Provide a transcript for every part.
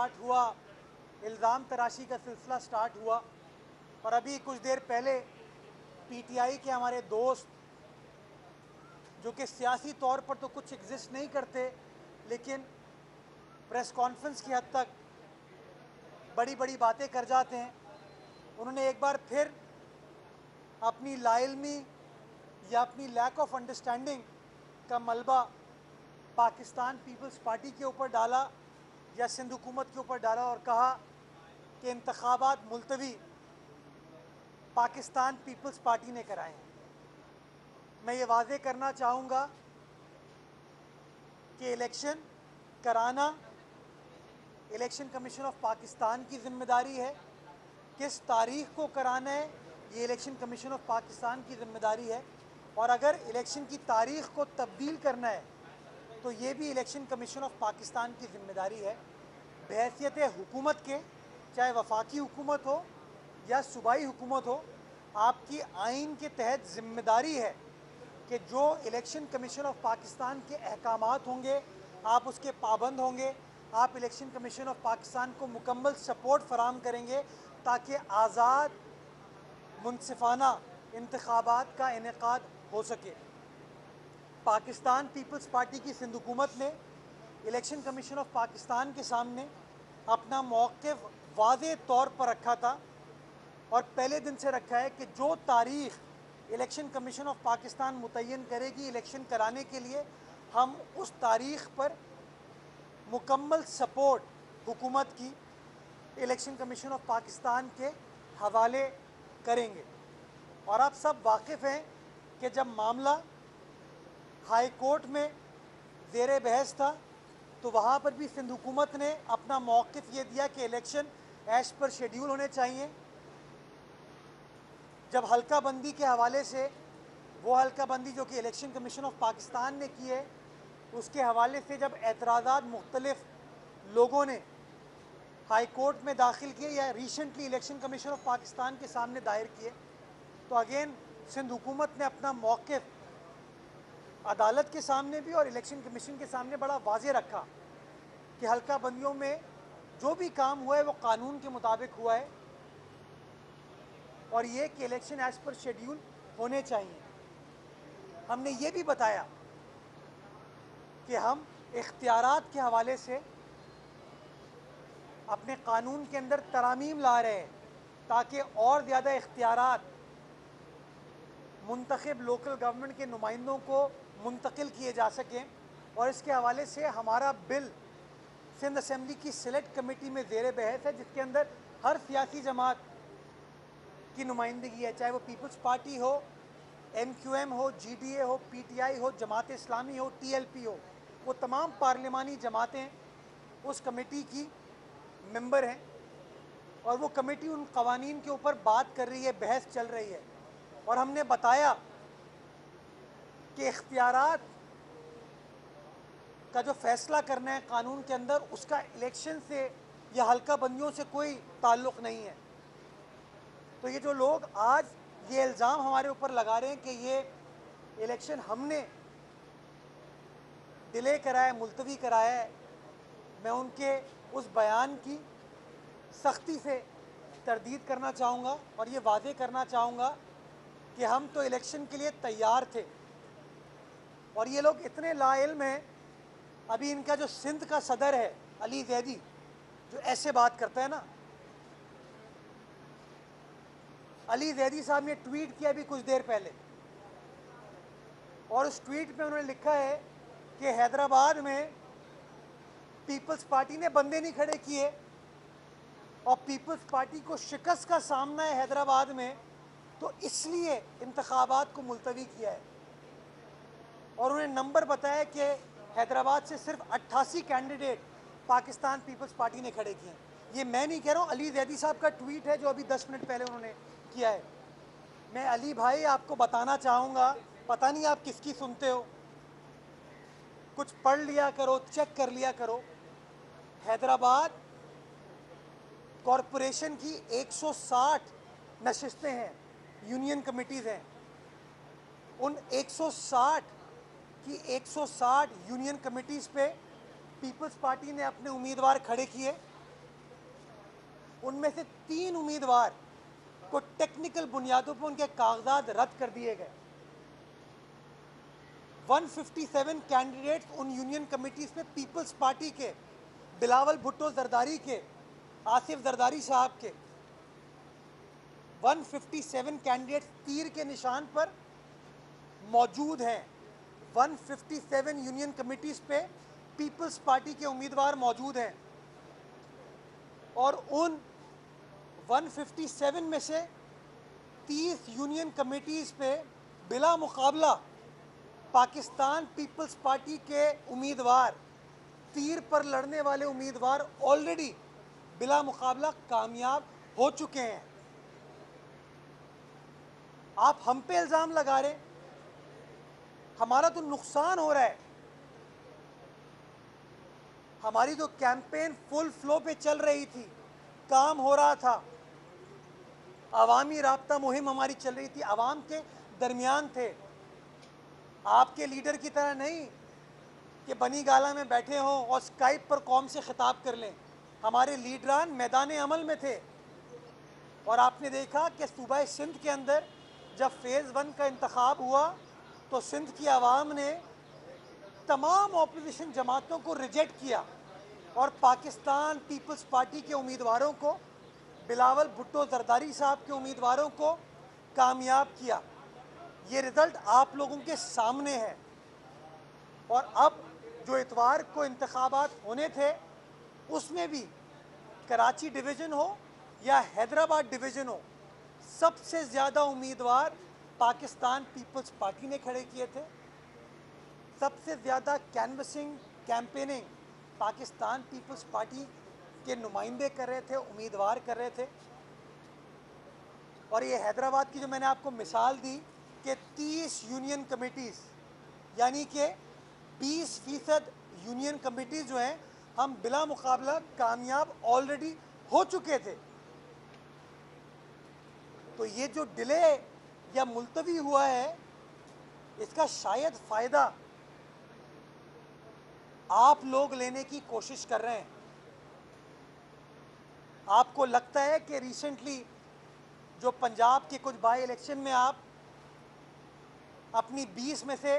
Start हुआ, इल्ज़ाम तराशी का सिलसिला स्टार्ट हुआ और अभी कुछ देर पहले पीटीआई के हमारे दोस्त जो कि सियासी तौर पर तो कुछ एग्जिस्ट नहीं करते लेकिन प्रेस कॉन्फ्रेंस की हद तक बड़ी बड़ी बातें कर जाते हैं, उन्होंने एक बार फिर अपनी लाइल्मी या अपनी लैक ऑफ अंडरस्टैंडिंग का मलबा पाकिस्तान पीपल्स पार्टी के ऊपर डाला या सिंध हुकूमत के ऊपर डाला और कहा कि इंतखाबात मुलतवी पाकिस्तान पीपल्स पार्टी ने कराए हैं। मैं ये वाज़े करना चाहूँगा कि इलेक्शन कराना इलेक्शन कमीशन ऑफ पाकिस्तान की ज़िम्मेदारी है, किस तारीख़ को कराना है ये इलेक्शन कमीशन ऑफ पाकिस्तान की ज़िम्मेदारी है, और अगर इलेक्शन की तारीख़ को तब्दील करना है तो ये भी इलेक्शन कमीशन ऑफ पाकिस्तान की ज़िम्मेदारी है। बहैसियत हुकूमत के, चाहे वफाकी हुकूमत हो या सूबाई हुकूमत हो, आपकी आइन के तहत ज़िम्मेदारी है कि जो इलेक्शन कमीशन ऑफ पाकिस्तान के अहकामात होंगे आप उसके पाबंद होंगे, आप इलेक्शन कमीशन ऑफ पाकिस्तान को मुकम्मल सपोर्ट फराम करेंगे ताकि आज़ाद मुनसिफाना इंतखाबात का इनेकाद हो सके। पाकिस्तान पीपल्स पार्टी की सिंध हुकूमत ने इलेक्शन कमीशन ऑफ पाकिस्तान के सामने अपना मौक़िफ़ वाज़े तौर पर रखा था और पहले दिन से रखा है कि जो तारीख़ इलेक्शन कमीशन ऑफ पाकिस्तान मुतय्यन करेगी इलेक्शन कराने के लिए, हम उस तारीख़ पर मुकम्मल सपोर्ट हुकूमत की इलेक्शन कमीशन ऑफ पाकिस्तान के हवाले करेंगे। और आप सब वाकिफ़ हैं कि जब मामला हाई कोर्ट में ज़ेर बहस था तो वहाँ पर भी सिंध हुकूमत ने अपना मौक़िफ़ ये दिया कि इलेक्शन एश पर शेड्यूल होने चाहिए। जब हल्का बंदी के हवाले से वो हल्का बंदी जो कि इलेक्शन कमीशन ऑफ पाकिस्तान ने की है उसके हवाले से जब एतराज़ात मुख्तलिफ़ लोगों ने हाई कोर्ट में दाखिल किए या recently election commission of Pakistan के सामने दायर किए, तो अगेन सिंध हुकूमत ने अपना मौक़िफ़ अदालत के सामने भी और इलेक्शन कमीशन के सामने बड़ा वाज़े रखा कि हल्का बंदियों में जो भी काम हुआ है वो कानून के मुताबिक हुआ है और ये कि इलेक्शन एज पर शेड्यूल होने चाहिए। हमने ये भी बताया कि हम इख्तियारात के हवाले से अपने कानून के अंदर तरामीम ला रहे हैं ताकि और ज़्यादा इख्तियारात मुंतखब लोकल गवर्नमेंट के नुमाइंदों को मुंतकिल किए जा सकें, और इसके हवाले से हमारा बिल सिंध असम्बली की सिलेक्ट कमेटी में ज़ेर बहस है जिसके अंदर हर सियासी जमात की नुमाइंदगी है, चाहे वो पीपल्स पार्टी हो, MQM हो, GDA हो, PTI हो, जमात इस्लामी हो, TLP हो, वो तमाम पार्लिमानी जमातें उस कमेटी की मेंबर हैं और वो कमेटी उन कवानीन के ऊपर बात कर रही है, बहस चल रही है। और हमने बताया कि इख्तियारात का जो फ़ैसला करना है कानून के अंदर उसका इलेक्शन से या हल्का बंदियों से कोई ताल्लुक़ नहीं है। तो ये जो लोग आज ये इल्ज़ाम हमारे ऊपर लगा रहे हैं कि ये इलेक्शन हमने डिले कराया, मुलतवी कराया है, मैं उनके उस बयान की सख्ती से तरदीद करना चाहूँगा और ये वादे करना चाहूँगा कि हम तो इलेक्शन के लिए तैयार थे और ये लोग इतने लाइल्म हैं। अभी इनका जो सिंध का सदर है अली जैदी, जो ऐसे बात करता है ना, अली जैदी साहब ने ट्वीट किया अभी कुछ देर पहले और उस ट्वीट में उन्होंने लिखा है कि हैदराबाद में पीपल्स पार्टी ने बंदे नहीं खड़े किए और पीपल्स पार्टी को शिकस्त का सामना है हैदराबाद में, तो इसलिए इंतखाबात को मुलतवी किया है। और उन्हें नंबर बताया कि हैदराबाद से सिर्फ 88 कैंडिडेट पाकिस्तान पीपल्स पार्टी ने खड़े किए हैं। ये मैं नहीं कह रहा हूँ, अली जैदी साहब का ट्वीट है जो अभी 10 मिनट पहले उन्होंने किया है। मैं अली भाई आपको बताना चाहूँगा, पता नहीं आप किसकी सुनते हो, कुछ पढ़ लिया करो, चेक कर लिया करो। हैदराबाद कॉरपोरेशन की 160 नशिस्तें हैं, यूनियन कमिटीज़ हैं। उन 160 यूनियन कमिटीज़ पे पीपल्स पार्टी ने अपने उम्मीदवार खड़े किए उनमें से 3 उम्मीदवार को टेक्निकल बुनियादों पर उनके कागजात रद्द कर दिए गए। 157 कैंडिडेट्स उन यूनियन कमिटीज पे पीपल्स पार्टी के, बिलावल भुट्टो जरदारी के, आसिफ जरदारी साहब के 157 कैंडिडेट्स तीर के निशान पर मौजूद हैं। 157 यूनियन कमिटीज पे पीपल्स पार्टी के उम्मीदवार मौजूद हैं और उन 157 में से 30 यूनियन कमिटीज पे बिला मुकाबला पाकिस्तान पीपल्स पार्टी के उम्मीदवार, तीर पर लड़ने वाले उम्मीदवार ऑलरेडी बिला मुकाबला कामयाब हो चुके हैं। आप हम पे इल्ज़ाम लगा रहे, हमारा तो नुकसान हो रहा है। हमारी तो कैंपेन फुल फ्लो पे चल रही थी, काम हो रहा था, अवामी राब्ता मुहिम हमारी चल रही थी, अवाम के दरमियान थे। आपके लीडर की तरह नहीं कि बनी गाला में बैठे हों और स्काइप पर कौम से खिताब कर लें। हमारे लीडरान मैदान अमल में थे और आपने देखा कि सूबा सिंध के अंदर जब फेज़ 1 का इंतखाब हुआ तो सिंध की आवाम ने तमाम ऑपोजिशन जमातों को रिजेक्ट किया और पाकिस्तान पीपल्स पार्टी के उम्मीदवारों को, बिलावल भुट्टो जरदारी साहब के उम्मीदवारों को कामयाब किया। ये रिज़ल्ट आप लोगों के सामने है। और अब जो इतवार को इंतखाबात होने थे उसमें भी कराची डिवीज़न हो या हैदराबाद डिवीज़न हो, सबसे ज़्यादा उम्मीदवार पाकिस्तान पीपल्स पार्टी ने खड़े किए थे। सबसे ज़्यादा कैनवसिंग, कैंपेनिंग पाकिस्तान पीपल्स पार्टी के नुमाइंदे कर रहे थे, उम्मीदवार कर रहे थे। और ये हैदराबाद की जो मैंने आपको मिसाल दी कि 30 यूनियन कमिटीज़ यानी कि 20% यूनियन कमिटीज़ जो हैं हम बिला मुकाबला कामयाब ऑलरेडी हो चुके थे। तो ये जो डिले या मुलतवी हुआ है इसका शायद फ़ायदा आप लोग लेने की कोशिश कर रहे हैं। आपको लगता है कि रिसेंटली जो पंजाब के कुछ बाई इलेक्शन में आप अपनी 20 में से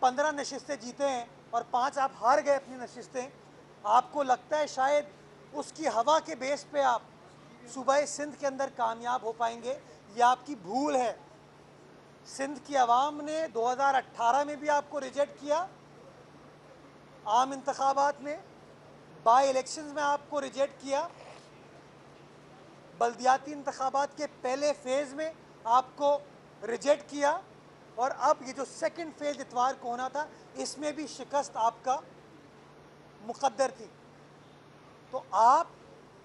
15 नशिस्तें जीते हैं और 5 आप हार गए अपनी नशिस्तें, आपको लगता है शायद उसकी हवा के बेस पे आप सूबा सिंध के अंदर कामयाब हो पाएंगे? यह आपकी भूल है। सिंध की आवाम ने 2018 में भी आपको रिजेक्ट किया, आम इंतखाबात में, बाई इलेक्शंस में आपको रिजेक्ट किया, बल्दियाती इंतखाबात के पहले फेज़ में आपको रिजेक्ट किया और अब ये जो सेकंड फेज़ इतवार को होना था इसमें भी शिकस्त आपका मुकद्दर थी। तो आप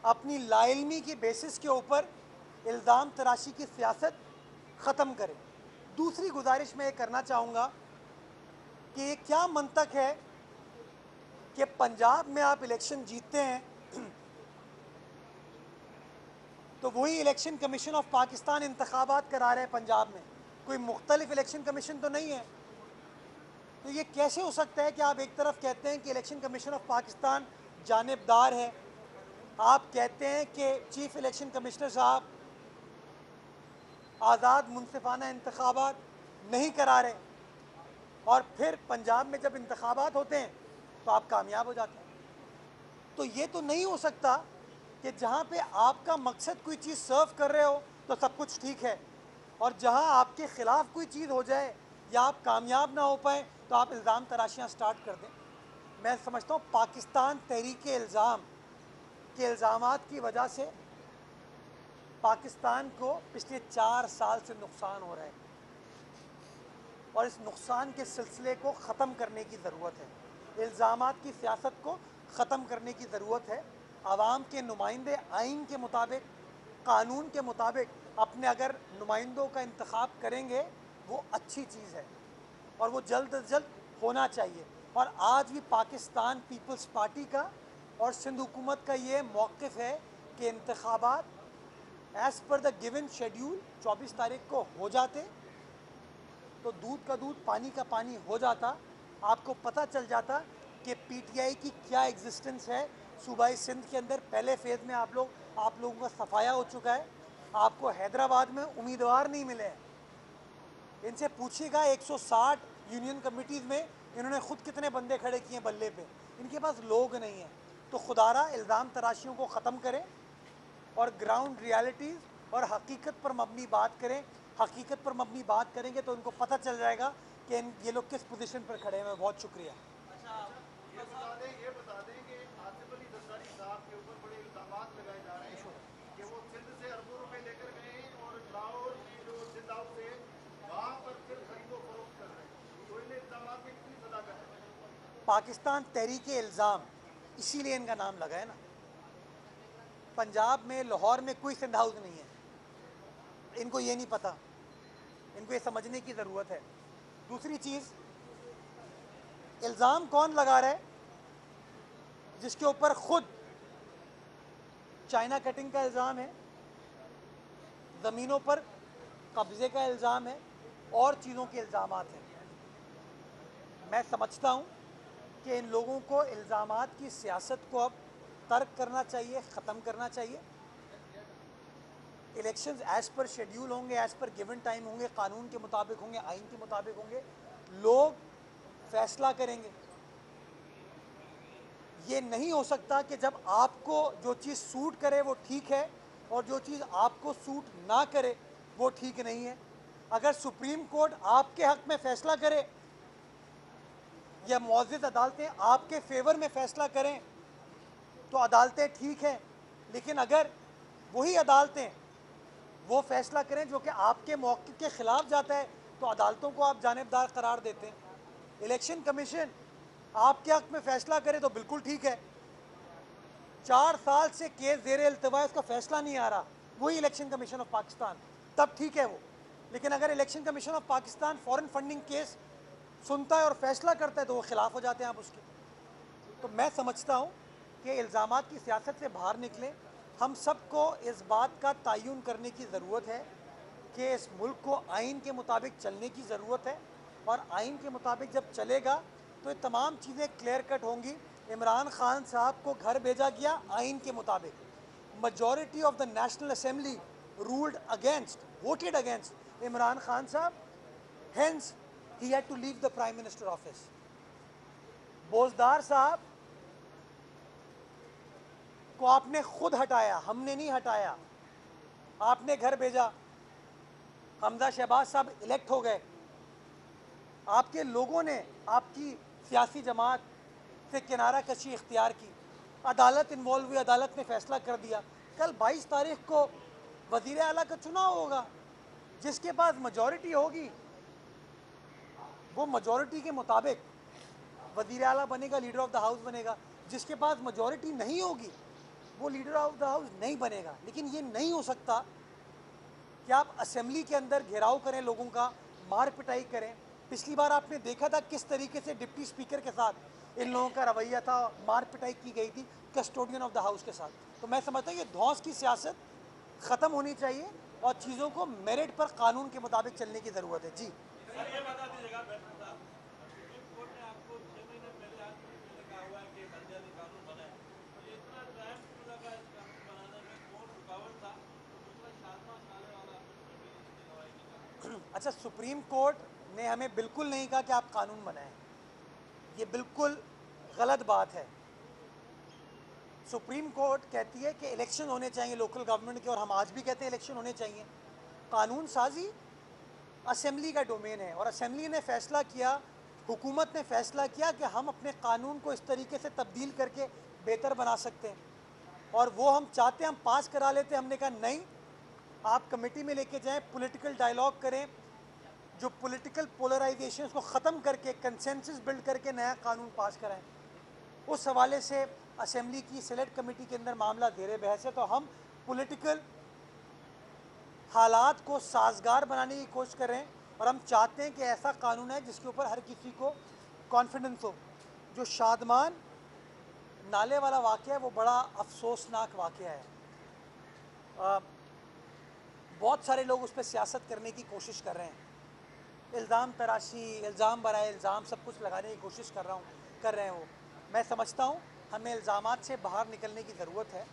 अपनी लाइल्मी की बेसिस के ऊपर इल्ज़ाम तराशी की सियासत ख़त्म करें। दूसरी गुजारिश मैं ये करना चाहूँगा कि ये क्या मंतक है कि पंजाब में आप इलेक्शन जीतते हैं तो वही इलेक्शन कमीशन ऑफ पाकिस्तान इंतखाबात करा रहे हैं पंजाब में, कोई मुख्तलिफ इलेक्शन कमीशन तो नहीं है। तो ये कैसे हो सकता है कि आप एक तरफ कहते हैं कि इलेक्शन कमीशन ऑफ पाकिस्तान जानिबदार है, आप कहते हैं कि चीफ इलेक्शन कमिश्नर साहब आज़ाद मुनसिफाना इंतखाबात नहीं करा रहे, और फिर पंजाब में जब इंतखाबात होते हैं तो आप कामयाब हो जाते हैं। तो ये तो नहीं हो सकता कि जहाँ पे आपका मकसद कोई चीज़ सर्व कर रहे हो तो सब कुछ ठीक है, और जहाँ आपके ख़िलाफ़ कोई चीज़ हो जाए या आप कामयाब ना हो पाए तो आप इल्ज़ाम तराशियाँ स्टार्ट कर दें। मैं समझता हूँ पाकिस्तान तहरीक इल्ज़ाम के इल्ज़ामात की वजह से पाकिस्तान को पिछले 4 साल से नुकसान हो रहा है और इस नुकसान के सिलसिले को ख़त्म करने की ज़रूरत है। इल्ज़ामात की सियासत को ख़त्म करने की ज़रूरत है। आवाम के नुमाइंदे आइन के मुताबिक, कानून के मुताबिक अपने अगर नुमाइंदों का इंतखाब करेंगे वो अच्छी चीज़ है और वो जल्द अज जल्द होना चाहिए। और आज भी पाकिस्तान पीपल्स पार्टी का और सिंध हुकूमत का ये मौक़िफ़ है कि इंतखाबात as per the given schedule 24 तारीख को हो जाते तो दूध का दूध, पानी का पानी हो जाता। आपको पता चल जाता कि पीटीआई की क्या एग्जिस्टेंस है सूबाई सिंध के अंदर पहले फेज़ में आप लोगों का सफाया हो चुका है। आपको हैदराबाद में उम्मीदवार नहीं मिले हैं। इनसे पूछिएगा 160 यूनियन कमिटीज़ में इन्होंने खुद कितने बंदे खड़े किए बल्ले पे। इनके पास लोग नहीं हैं। तो खुदारा इल्ज़ाम तराशियों को ख़त्म करें और ग्राउंड रियलिटीज़ और हकीकत पर मबनी बात करें। हकीकत पर मबनी बात करेंगे तो उनको पता चल जाएगा कि ये लोग किस पोजीशन पर खड़े हैं। बहुत शुक्रिया। ये बता दें कि आसिफ अली जरदारी साहब के ऊपर बड़े इल्जामात लगाए जा रहे हैं कि वो सिंध से अरबों रुपए लेकर गए हैं और लाहौर की जो सिंध हाउस है वहाँ पर फिर खरीदो फरोख्त कर रहे हैं। तो इन इल्जामात की कितनी सदा कर रहे हैं? पाकिस्तान तहरीक इल्ज़ाम, इसीलिए इनका नाम लगा है ना। पंजाब में लाहौर में कोई सिंध हाउस नहीं है। इनको ये नहीं पता, इनको ये समझने की ज़रूरत है। दूसरी चीज़, इल्ज़ाम कौन लगा रहा है? जिसके ऊपर खुद चाइना कटिंग का इल्ज़ाम है, ज़मीनों पर कब्ज़े का इल्ज़ाम है और चीज़ों के इल्ज़ामात हैं। मैं समझता हूँ कि इन लोगों को इल्ज़ामात की सियासत को अब तर्क करना चाहिए, ख़त्म करना चाहिए। इलेक्शंस एज़ पर शेड्यूल होंगे, एज़ पर गिवन टाइम होंगे, कानून के मुताबिक होंगे, आइन के मुताबिक होंगे। लोग फैसला करेंगे। ये नहीं हो सकता कि जब आपको जो चीज़ सूट करे वो ठीक है और जो चीज़ आपको सूट ना करे वो ठीक नहीं है। अगर सुप्रीम कोर्ट आपके हक़ में फ़ैसला करे या मुअज़्ज़ज़ अदालतें आपके फेवर में फ़ैसला करें तो अदालतें ठीक हैं, लेकिन अगर वही अदालतें वो फ़ैसला करें जो कि आपके मौक़िफ़ के ख़िलाफ़ जाता है तो अदालतों को आप जानिबदार करार देते हैं। इलेक्शन कमीशन आपके हक़ में फ़ैसला करे तो बिल्कुल ठीक है। 4 साल से केस ज़ेर इल्तिवा, उसका फ़ैसला नहीं आ रहा, वही इलेक्शन कमीशन ऑफ पाकिस्तान, तब ठीक है वो। लेकिन अगर election commission of Pakistan foreign funding case सुनता है और फ़ैसला करता है तो वो ख़िलाफ़ हो जाते हैं आप उसके। तो मैं समझता हूँ कि इल्ज़ामात की सियासत से बाहर निकलें। हम सबको इस बात का तयन करने की ज़रूरत है कि इस मुल्क को आइन के मुताबिक चलने की ज़रूरत है और आइन के मुताबिक जब चलेगा तो ये तमाम चीज़ें क्लियर कट होंगी। इमरान खान साहब को घर भेजा गया आइन के मुताबिक। majority of the National Assembly ruled against, voted against Imran Khan साहब, hence he had to leave the Prime Minister office. बोजदार साहब को आपने खुद हटाया, हमने नहीं हटाया, आपने घर भेजा। हमजा शहबाज साहब इलेक्ट हो गए, आपके लोगों ने आपकी सियासी जमात से किनारा कशी इख्तियार की, अदालत इन्वॉल्व हुई, अदालत ने फैसला कर दिया। कल 22 तारीख को वज़ीर आला का चुनाव होगा, जिसके पास मेजॉरिटी होगी वो मेजॉरिटी के मुताबिक वज़ीर आला बनेगा, लीडर ऑफ द हाउस बनेगा। जिसके पास मेजॉरिटी नहीं होगी वो लीडर ऑफ द हाउस नहीं बनेगा। लेकिन ये नहीं हो सकता कि आप असेंबली के अंदर घेराव करें, लोगों का मार पिटाई करें। पिछली बार आपने देखा था किस तरीके से डिप्टी स्पीकर के साथ इन लोगों का रवैया था, मार पिटाई की गई थी कस्टोडियन ऑफ द हाउस के साथ। तो मैं समझता हूँ ये धौंस की सियासत ख़त्म होनी चाहिए और चीज़ों को मेरिट पर कानून के मुताबिक चलने की ज़रूरत है। जी सर ये बता दीजिएगा बैठक साहब, सुप्रीम कोर्ट ने आपको 6 महीने पहले, 8 महीने पहले कहा हुआ है कि बंजारी कानून बनाए, तो ये इतना टाइम क्यों लगा इस कानून बनाने में? कौन रुकावट था? तो दूसरा शादमा साले वाला गवाही की कहा। अच्छा, सुप्रीम कोर्ट ने हमें बिल्कुल नहीं कहा कि आप कानून बनाएं, ये बिल्कुल गलत बात है। सुप्रीम कोर्ट कहती है कि इलेक्शन होने चाहिए लोकल गवर्नमेंट के, और हम आज भी कहते हैं इलेक्शन होने चाहिए। कानून साजी असेंबली का डोमेन है और असेंबली ने फ़ैसला किया, हुकूमत ने फ़ैसला किया कि हम अपने कानून को इस तरीके से तब्दील करके बेहतर बना सकते हैं और वो हम चाहते हैं हम पास करा लेते हैं। हमने कहा नहीं, आप कमेटी में लेके जाएं, पॉलिटिकल डायलॉग करें, जो पॉलिटिकल पोलराइजेशन को ख़त्म करके कंसेंसस बिल्ड करके नया कानून पास कराएं। उस हवाले से असेंबली की सेलेक्ट कमेटी के अंदर मामला ज़ेर बहस है। तो हम पॉलिटिकल हालात को साजगार बनाने की कोशिश कर रहे हैं और हम चाहते हैं कि ऐसा कानून है जिसके ऊपर हर किसी को कॉन्फिडेंस हो। जो शादमान नाले वाला वाक़या है वो बड़ा अफसोसनाक वाक़या है। बहुत सारे लोग उस पर सियासत करने की कोशिश कर रहे हैं, इल्ज़ाम तराशी, इल्ज़ाम बराए इल्ज़ाम सब कुछ लगाने की कोशिश कर रहे हैं वो। मैं समझता हूँ हमें इल्ज़ामात से बाहर निकलने की ज़रूरत है।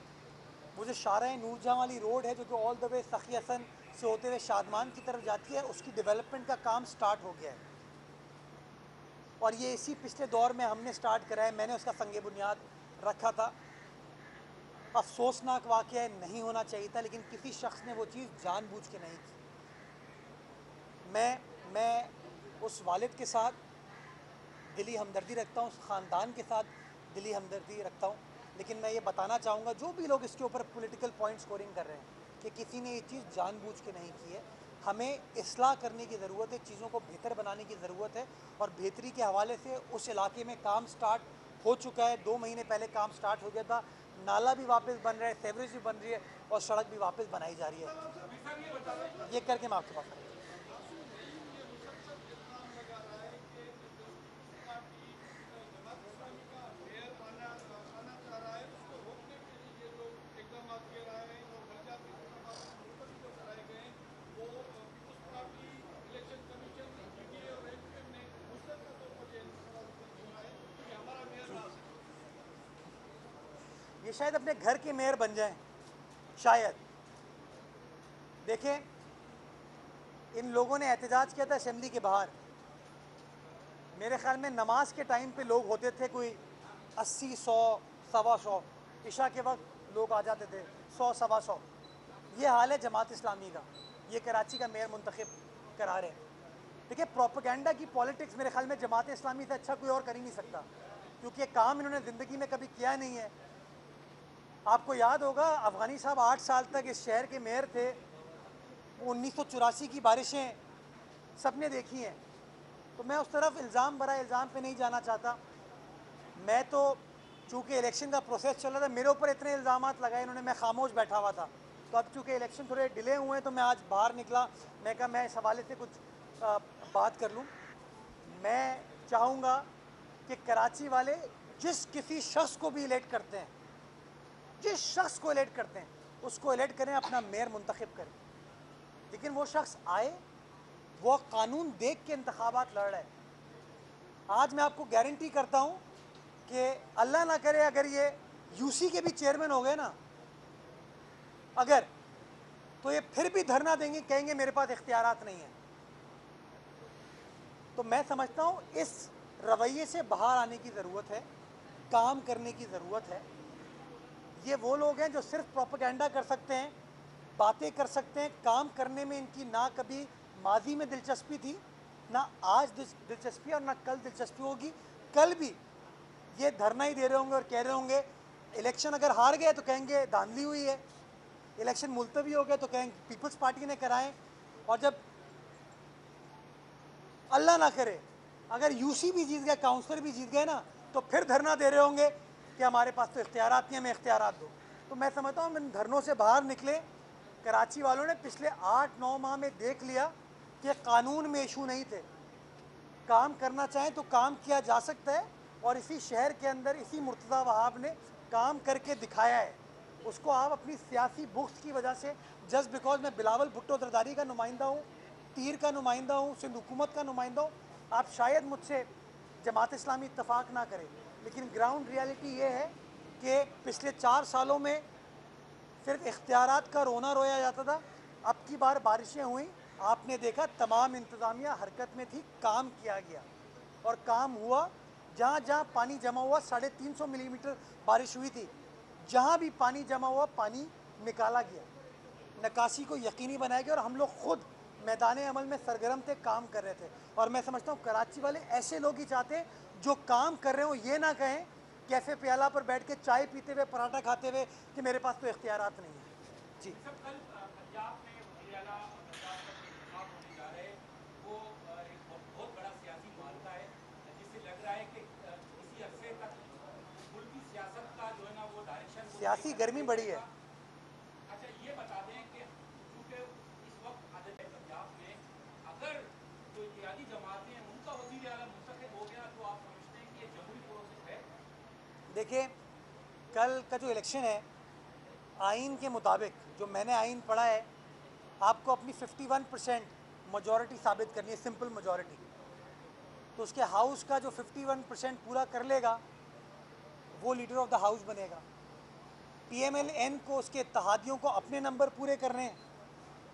वो जो शाहराह नूरजहाँ वाली रोड है जो कि ऑल द वे सखी हसन से होते हुए शादमान की तरफ जाती है, उसकी डेवलपमेंट का काम स्टार्ट हो गया है और ये इसी पिछले दौर में हमने स्टार्ट करा है। मैंने उसका संग बुनियाद रखा था। अफसोसनाक वाक़या है, नहीं होना चाहिए था, लेकिन किसी शख्स ने वो चीज़ जानबूझ के नहीं की। मैं उस वालिद के साथ दिली हमदर्दी रखता हूँ, उस ख़ानदान के साथ दिली हमदर्दी रखता हूँ, लेकिन मैं ये बताना चाहूँगा जो भी लोग इसके ऊपर पॉलिटिकल पॉइंट स्कोरिंग कर रहे हैं कि किसी ने ये चीज़ जानबूझ के नहीं की है। हमें इस्लाह करने की ज़रूरत है, चीज़ों को बेहतर बनाने की ज़रूरत है और बेहतरी के हवाले से उस इलाके में काम स्टार्ट हो चुका है। 2 महीने पहले काम स्टार्ट हो गया था। नाला भी वापस बन रहा है, सेवरेज भी बन रही है और सड़क भी वापस बनाई जा रही है। ये करके मैं आपके पास आऊँ। ये शायद अपने घर के मेयर बन जाएं, शायद। देखें, इन लोगों ने एहतजाज किया था असेंबली के बाहर। मेरे ख्याल में नमाज के टाइम पे लोग होते थे कोई 80, 100, 125, इशा के वक्त लोग आ जाते थे 100, 125। ये हाल है जमात इस्लामी का। ये कराची का मेयर मुंतखब करा रहे हैं। देखिए, प्रोपेगेंडा की पॉलिटिक्स मेरे ख्याल में जमात इस्लामी से अच्छा कोई और कर ही नहीं सकता, क्योंकि ये काम इन्होंने ज़िंदगी में कभी किया नहीं है। आपको याद होगा अफ़गानी साहब 8 साल तक इस शहर के मेयर थे। 1984 की बारिशें सबने देखी हैं। तो मैं उस तरफ इल्ज़ाम भरा इल्ज़ाम पे नहीं जाना चाहता। मैं तो चूँकि इलेक्शन का प्रोसेस चल रहा था, मेरे ऊपर इतने इल्ज़ामात लगाए इन्होंने, मैं खामोश बैठा हुआ था। तो अब चूँकि इलेक्शन थोड़े डिले हुए हैं तो मैं आज बाहर निकला। मैं कहा मैं इस हवाले से कुछ बात कर लूँ। मैं चाहूँगा कि कराची वाले जिस किसी शख्स को भी इलेक्ट करते हैं, जिस शख्स को इलेक्ट करते हैं उसको इलेक्ट करें, अपना मेयर मुंतखब करें, लेकिन वो शख्स आए, वो कानून देख के इंतखाबात लड़ रहा है। आज मैं आपको गारंटी करता हूँ कि अल्लाह ना करे अगर ये यूसी के भी चेयरमैन हो गए ना, अगर, तो ये फिर भी धरना देंगे, कहेंगे मेरे पास इख्तियारात नहीं है। तो मैं समझता हूँ इस रवैये से बाहर आने की ज़रूरत है, काम करने की ज़रूरत है। ये वो लोग हैं जो सिर्फ प्रोपेगेंडा कर सकते हैं, बातें कर सकते हैं, काम करने में इनकी ना कभी माजी में दिलचस्पी थी, ना आज दिलचस्पी और ना कल दिलचस्पी होगी। कल भी ये धरना ही दे रहे होंगे और कह रहे होंगे, इलेक्शन अगर हार गए तो कहेंगे धांधली हुई है, इलेक्शन मुलतवी हो गए तो कहेंगे पीपल्स पार्टी ने कराएं, और जब अल्लाह ना करे अगर यूसी भी जीत गए, काउंसलर भी जीत गए ना, तो फिर धरना दे रहे होंगे कि हमारे पास तो इख्तियारात नहीं, हमें इख्तियारात दो। तो मैं समझता हूँ इन धरनों से बाहर निकले। कराची वालों ने पिछले 8-9 माह में देख लिया कि कानून में इशू नहीं थे। काम करना चाहें तो काम किया जा सकता है, और इसी शहर के अंदर इसी मुर्तज़ा वहाब ने काम करके दिखाया है। उसको आप अपनी सियासी बुख्स की वजह से, जस्ट बिकॉज मैं बिलावल भुट्टो जरदारी का नुमाइंदा हूँ, तीर का नुमाइंदा हूँ, सिंध हुकूमत का नुमाइंदा हूँ, आप शायद मुझसे जमात इस्लामी इत्तफाक ना करें, लेकिन ग्राउंड रियलिटी ये है कि पिछले 4 सालों में सिर्फ इख्तियारात का रोना रोया जाता था। अब की बार बारिशें हुई, आपने देखा तमाम इंतज़ामिया हरकत में थी, काम किया गया और काम हुआ। जहाँ जहाँ पानी जमा हुआ, 350 मिलीमीटर बारिश हुई थी, जहाँ भी पानी जमा हुआ पानी निकाला गया, निकासी को यकीनी बनाया गया, और हम लोग खुद मैदान अमल में सरगर्म थे, काम कर रहे थे। और मैं समझता हूँ कराची वाले ऐसे लोग ही चाहते हैं जो काम कर रहे हो, ये ना कहें कैफ़े प्याला पर बैठ के चाय पीते हुए, पराठा खाते हुए कि मेरे पास तो इख्तियारात नहीं है। जी, सब कल पंजाब में वज़ीर आला पंजाब का जो इंतखाब होने जा रहे हैं वो एक बहुत बड़ा सियासी मामला है, जिससे लग रहा है कि किसी अरसे तक मुल्की सियासत का जो है ना वो डायरेक्शन सियासी गर्मी बढ़ी है। अच्छा, ये बता दें कि क्योंकि इस वक्त आदत है पंजाब में, अगर जो इत्तेहादी जमातें हैं उनका वज़ीर आला मुंतखब हो गया तो आप समझते हैं कि ये जमहूरी प्रोसेस है? देखिए, कल का जो इलेक्शन है, आइन के मुताबिक, जो मैंने आइन पढ़ा है, आपको अपनी 51% मेजॉरिटी साबित करनी है, सिंपल मेजॉरिटी। तो उसके हाउस का जो 51% पूरा कर लेगा वो लीडर ऑफ द हाउस बनेगा। PMLN को उसके इत्तेहादियों को अपने नंबर पूरे करने हैं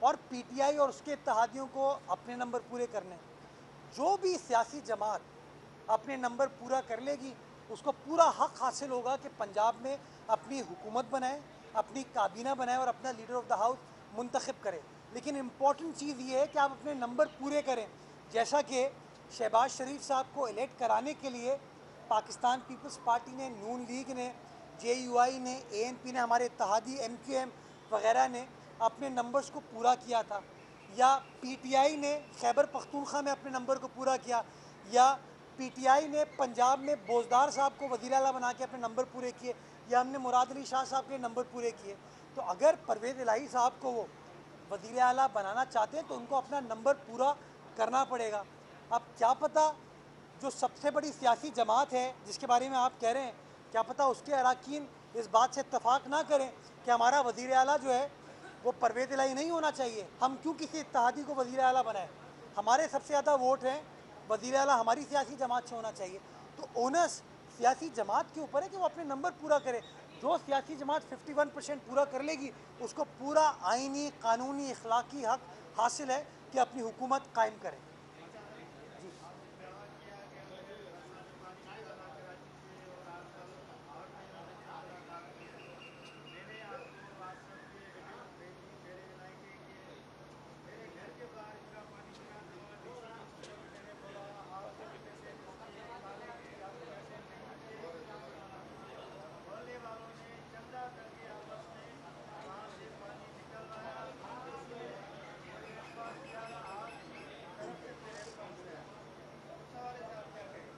और PTI और उसके इत्तेहादियों को अपने नंबर पूरे करने हैं। जो भी सियासी जमात अपने नंबर पूरा कर लेगी उसको पूरा हक हासिल होगा कि पंजाब में अपनी हुकूमत बनाए, अपनी काबीना बनाए और अपना लीडर ऑफ द हाउस मुंतखब करे। लेकिन इम्पॉर्टेंट चीज़ ये है कि आप अपने नंबर पूरे करें। जैसा कि शहबाज शरीफ साहब को इलेक्ट कराने के लिए पाकिस्तान पीपल्स पार्टी ने, नून लीग ने, JUI ने, ANP ने, हमारे इत्तेहादी MQM वगैरह ने अपने नंबर्स को पूरा किया था, या PTI ने खैबर पख्तूनख्वा में अपने नंबर को पूरा किया, या PTI ने पंजाब में बोजदार साहब को वज़ीर आला बना के अपने नंबर पूरे किए, या हमने मुराद अली शाह साहब के नंबर पूरे किए। तो अगर परवेज़ इलाही साहब को वो वज़ीर आला बनाना चाहते हैं तो उनको अपना नंबर पूरा करना पड़ेगा। अब क्या पता जो सबसे बड़ी सियासी जमात है जिसके बारे में आप कह रहे हैं, क्या पता उसके अरकान इस बात से इत्तफाक ना करें कि हमारा वज़ीर आला जो है वो परवेज़ इलाही नहीं होना चाहिए। हम क्यों किसी इत्तेहादी को वज़ीर आला बनाएं? हमारे सबसे ज़्यादा वोट हैं, वज़ीर आला हमारी सियासी जमात से होना चाहिए। तो ओनस सियासी जमात के ऊपर है कि वो अपने नंबर पूरा करे। जो सियासी जमात 51% पूरा कर लेगी उसको पूरा आइनी, कानूनी, अखलाकी हक हासिल है कि अपनी हुकूमत कायम करे।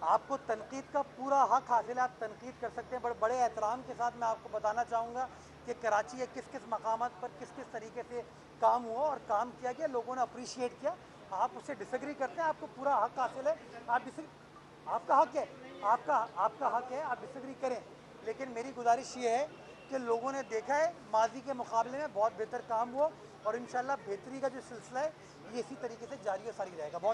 आपको तनकीद का पूरा हक हासिल है, आप तनकीद कर सकते हैं। बड़े एहतराम के साथ मैं आपको बताना चाहूँगा कि कराची के किस किस मकामात पर किस किस तरीके से काम हुआ और काम किया गया, लोगों ने अप्रिशिएट किया। आप उससे डिसएग्री करते हैं, आपको पूरा हक हासिल है, आप आपका हक है, आपका हक है, आप डिसएग्री करें। लेकिन मेरी गुजारिश ये है कि लोगों ने देखा है माजी के मुकाबले में बहुत बेहतर काम हुआ और इंशाल्लाह बेहतरी का जो सिलसिला है ये इसी तरीके से जारी और सारी रहेगा। बहुत